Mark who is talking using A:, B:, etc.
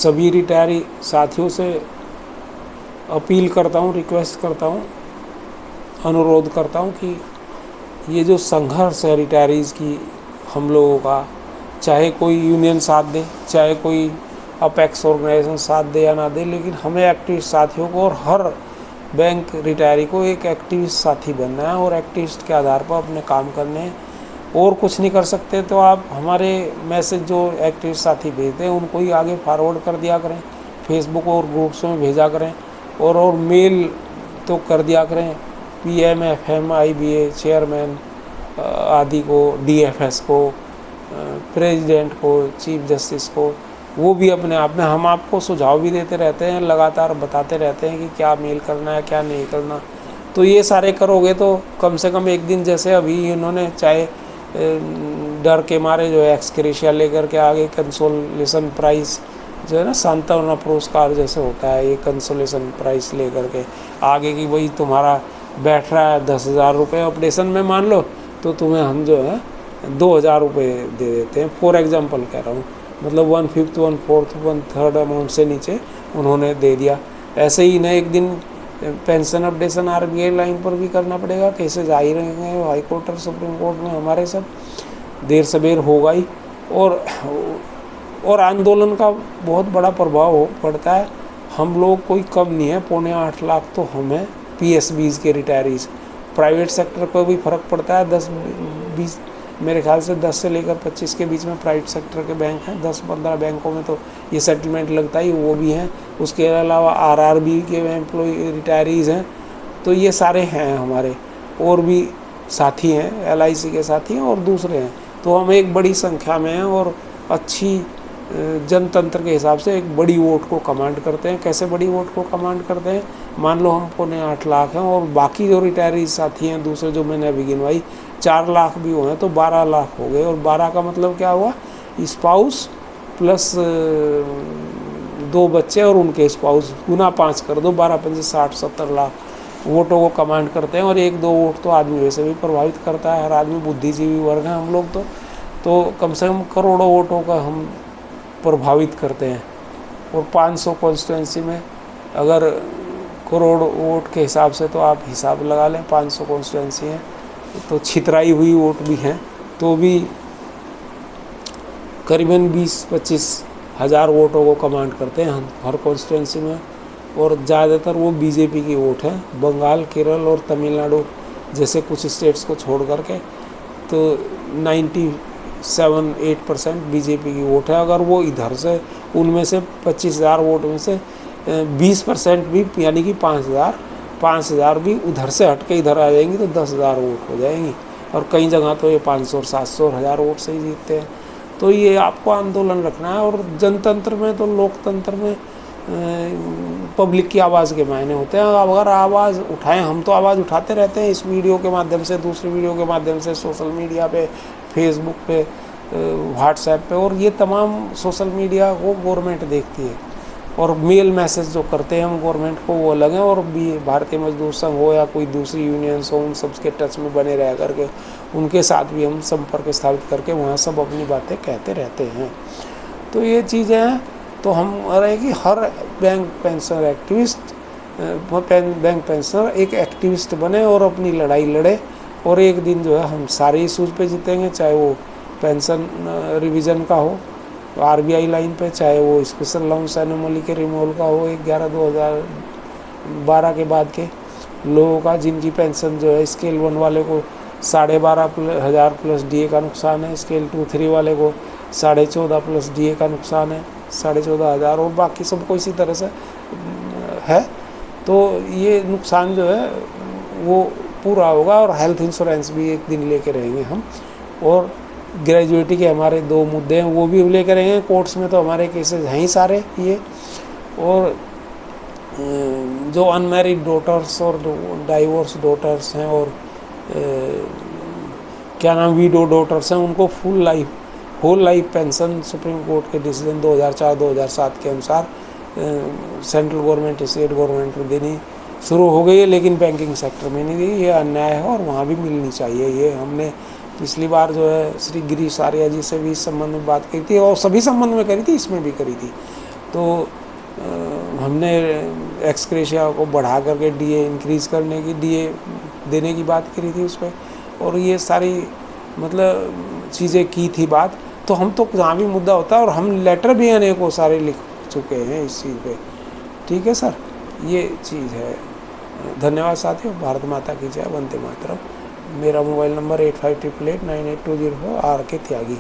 A: सभी रिटायरी साथियों से अपील करता हूँ, रिक्वेस्ट करता हूँ, अनुरोध करता हूँ कि ये जो संघर्ष है रिटायरीज़ की हम लोगों का, चाहे कोई यूनियन साथ दे, चाहे कोई अपेक्स ऑर्गेनाइजेशन साथ दे या ना दे, लेकिन हमें एक्टिविस्ट साथियों को और हर बैंक रिटायरी को एक एक्टिविस्ट साथी बनना है और एक्टिविस्ट के आधार पर अपने काम करने हैं। और कुछ नहीं कर सकते तो आप हमारे मैसेज जो एक्टिविस्ट साथी भेजते हैं उनको ही आगे फॉरवर्ड कर दिया करें, फेसबुक और ग्रुप्स में भेजा करें, और मेल तो कर दिया करें PM, FM, IBA चेयरमैन आदि को, DFS को, प्रेसिडेंट को, चीफ जस्टिस को। वो भी अपने आप में, हम आपको सुझाव भी देते रहते हैं, लगातार बताते रहते हैं कि क्या मेल करना है, क्या नहीं करना। तो ये सारे करोगे तो कम से कम एक दिन, जैसे अभी इन्होंने चाहे डर के मारे जो है एक्सक्रेशिया लेकर के आगे कंसोलेशन प्राइस जो है ना, सांत्वना पुरस्कार जैसे होता है, ये कंसोलेशन प्राइस लेकर के आगे की, वही तुम्हारा बैठ रहा है 10,000 रुपये ऑपरेशन में मान लो, तो तुम्हें हम जो है 2,000 रुपये दे देते हैं। फॉर एग्जांपल कह रहा हूँ, मतलब 1/5, 1/4, 1/3 अमाउंट से नीचे उन्होंने दे दिया। ऐसे ही ना एक दिन पेंशन अपडेशन RBI लाइन पर भी करना पड़ेगा, केसेज आ ही रहेंगे हाई कोर्ट और सुप्रीम कोर्ट में, हमारे सब देर सबेर होगा ही। और आंदोलन का बहुत बड़ा प्रभाव पड़ता है। हम लोग कोई कम नहीं है, 7.25 लाख तो हम हैं PSBs के रिटायरीज। प्राइवेट सेक्टर को भी फ़र्क पड़ता है, 10-20, मेरे ख्याल से 10 से लेकर 25 के बीच में प्राइवेट सेक्टर के बैंक हैं। 10-15 बैंकों में तो ये सेटलमेंट लगता ही, वो भी हैं। उसके अलावा RRB के एम्प्लॉय रिटायरीज हैं। तो ये सारे हैं हमारे, और भी साथी हैं, LIC के साथी हैं और दूसरे हैं। तो हम एक बड़ी संख्या में हैं और अच्छी जनतंत्र के हिसाब से एक बड़ी वोट को कमांड करते हैं। कैसे बड़ी वोट को कमांड करते हैं? मान लो हम 7.25 लाख हैं और बाकी जो रिटायरी साथी हैं दूसरे जो मैंने अभी गिनवाई 4 लाख भी हुए हैं, तो 12 लाख हो गए। और 12 का मतलब क्या हुआ? स्पाउस प्लस 2 बच्चे और उनके स्पाउस, गुना 5 कर दो, 12×5 60-70 लाख वोटों को कमांड करते हैं। और 1-2 वोट तो आदमी वैसे भी प्रभावित करता है, हर आदमी बुद्धिजीवी वर्ग हैं हम लोग, तो कम से कम करोड़ों वोटों का हम प्रभावित करते हैं। और 500 कॉन्स्टिट्यूंसी में अगर करोड़ वोट के हिसाब से, तो आप हिसाब लगा लें, 500 कॉन्स्टिट्यूंसी हैं तो छितराई हुई वोट भी हैं, तो भी करीबन 20-25 हज़ार वोटों को कमांड करते हैं हर कॉन्स्टिट्यूंसी में। और ज़्यादातर वो BJP की वोट है, बंगाल, केरल और तमिलनाडु जैसे कुछ स्टेट्स को छोड़ करके, तो 97-8% BJP की वोट है। अगर वो इधर से, उनमें से 25,000 वोट में से 20% भी, यानी कि 5,000 भी उधर से हट के इधर आ जाएंगी तो 10,000 वोट हो जाएंगी। और कई जगह तो ये 500 और 700 और 1,000 वोट से ही जीतते हैं। तो ये आपको आंदोलन रखना है। और जनतंत्र में, तो लोकतंत्र में पब्लिक की आवाज़ के मायने होते हैं। अगर आवाज़ उठाएं, हम तो आवाज़ उठाते रहते हैं इस वीडियो के माध्यम से, दूसरी वीडियो के माध्यम से, सोशल मीडिया पे, फेसबुक पे, व्हाट्सएप पे, और ये तमाम सोशल मीडिया को गवर्नमेंट देखती है। और मेल मैसेज जो करते हैं हम गवर्नमेंट को, वो अलग हैं। और भी भारतीय मजदूर संघ हो या कोई दूसरी यूनियंस हो, उन सब के टच में बने रह करके उनके साथ भी हम संपर्क स्थापित करके वहाँ सब अपनी बातें कहते रहते हैं। तो ये चीज़ें हैं। तो हम रहे कि हर bank pensioner activist, bank pensioner एक एक्टिविस्ट बने और अपनी लड़ाई लड़े। और एक दिन जो है हम सारे इशूज़ पे जीतेंगे, चाहे वो पेंशन रिवीजन का हो RBI लाइन पे, चाहे वो स्पेशल अलाउंस एनोमली के रिमूवल का हो 11/2012 के बाद के लोगों का, जिनकी पेंशन जो है स्केल 1 वाले को 12,500 प्लस DA का नुकसान है, स्केल 2-3 वाले को 14,500 प्लस DA का नुकसान है, 14,500, और बाकी सबको इसी तरह से है। तो ये नुकसान जो है वो पूरा होगा। और हेल्थ इंश्योरेंस भी एक दिन लेके रहेंगे हम। और ग्रेजुएटी के हमारे 2 मुद्दे हैं, वो भी लेकर रहेंगे। कोर्ट्स में तो हमारे केसेस हैं ही सारे ये। और जो अनमैरिड डॉटर्स और डाइवोर्स डॉटर्स हैं और क्या नाम विडो डॉटर्स हैं, उनको whole life pension supreme court के डिसीजन 2004-2007 के अनुसार सेंट्रल गवर्नमेंट, स्टेट गवर्नमेंट को देनी शुरू हो गई है, लेकिन बैंकिंग सेक्टर में नहीं दी। ये अन्याय है और वहाँ भी मिलनी चाहिए। ये हमने पिछली बार जो है श्री गिरीश आर्या जी से भी इस संबंध में बात करी थी, और सभी संबंध में करी थी, इसमें भी करी थी। तो हमने एक्स ग्रेशिया को बढ़ा करके डीए इंक्रीज़ करने की, डीए देने की बात करी थी उस पर, और ये सारी मतलब चीज़ें की थी बात। तो हम तो जहाँ भी मुद्दा होता है, और हम लेटर भी अनेकों सारे लिख चुके हैं इस चीज़ पे। ठीक है सर, ये चीज़ है। धन्यवाद साथियों। भारत माता की जय। वंदे मातरम। मेरा मोबाइल नंबर 8588898204 RK त्यागी।